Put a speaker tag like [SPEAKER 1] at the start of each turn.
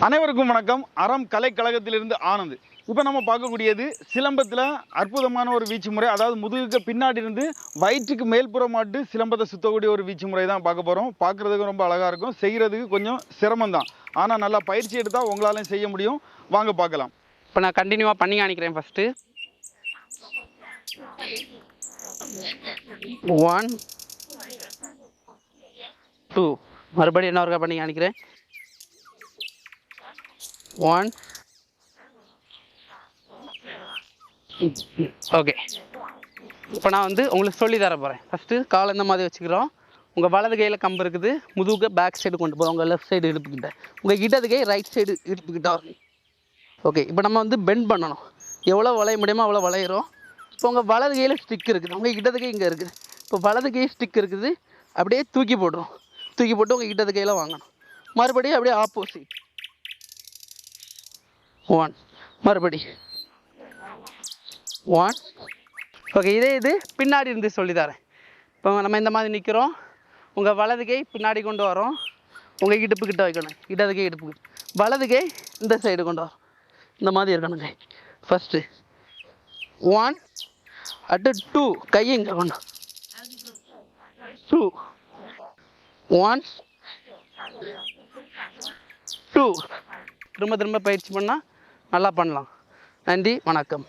[SPEAKER 1] அனைவருக்கும் வணக்கம். அறம் கலைக்கழகத்திலிருந்து ஆனந்த். இப்போ நம்ம பார்க்கக்கூடியது சிலம்பத்தில் அற்புதமான ஒரு வீச்சு முறை. அதாவது முதுகுக்கு பின்னாடி இருந்து வயிற்றுக்கு மேல்புறமாட்டு சிலம்பத்தை சுற்றக்கூடிய ஒரு வீச்சு முறை தான் பார்க்க போகிறோம். பார்க்குறதுக்கு ரொம்ப அழகாக இருக்கும், செய்கிறதுக்கு கொஞ்சம் சிரமம் தான். ஆனால் நல்லா பயிற்சி எடுத்தால் உங்களாலையும் செய்ய முடியும். வாங்க பார்க்கலாம்.
[SPEAKER 2] இப்போ நான் கண்டினியூவாக பண்ணி காணிக்கிறேன். ஃபஸ்ட்டு 1 2 மறுபடியும் என்ன ஒருக்கா பண்ணி காணிக்கிறேன். 1 ஓகே. இப்போ நான் உங்களுக்கு சொல்லி தர போகிறேன். ஃபஸ்ட்டு கால் இந்த மாதிரி வச்சுக்கிறோம். உங்கள் வலது கையில் கம்பு இருக்குது, முதுகுக்கு பேக் சைடு கொண்டு போகிறோம். உங்கள் லெஃப்ட் சைடு இடுப்புக்கிட்ட, உங்கள் இடது கை ரைட் சைடு இடுப்புக்கிட்ட வரணும். ஓகே. இப்போ நம்ம பெண்ட் பண்ணணும். எவ்வளோ வளைய முடியுமோ அவ்வளோ வளையிறோம். இப்போ உங்கள் வலது கையில் ஸ்டிக் இருக்குது, உங்கள் இடது கை இங்கே இருக்குது. இப்போ வலது கை ஸ்டிக் இருக்குது, அப்படியே தூக்கி போடுறோம். தூக்கி போட்டு உங்கள் இடது கையில் வாங்கணும். மறுபடியும் அப்படியே ஆப்போசிட் 1 மறுபடி 1. ஓகே. இது பின்னாடி இருந்து சொல்லித்தரேன். இப்போ நம்ம இந்த மாதிரி நிற்கிறோம். உங்கள் வலது கை பின்னாடி கொண்டு வரோம், உங்கள் இடுப்புக்கிட்ட வைக்கணும். இடது கை இடுப்புக்கு, வலது கை இந்த சைடு கொண்டு வரோம். இந்த மாதிரி இருக்கணுங்க. ஃபஸ்ட்டு 1 அடுத்து 2 கையை இங்கே கொண்டு 2 1 2. திரும்ப பயிற்சி பண்ணால் நல்லா பண்ணலாம். நன்றி, வணக்கம்.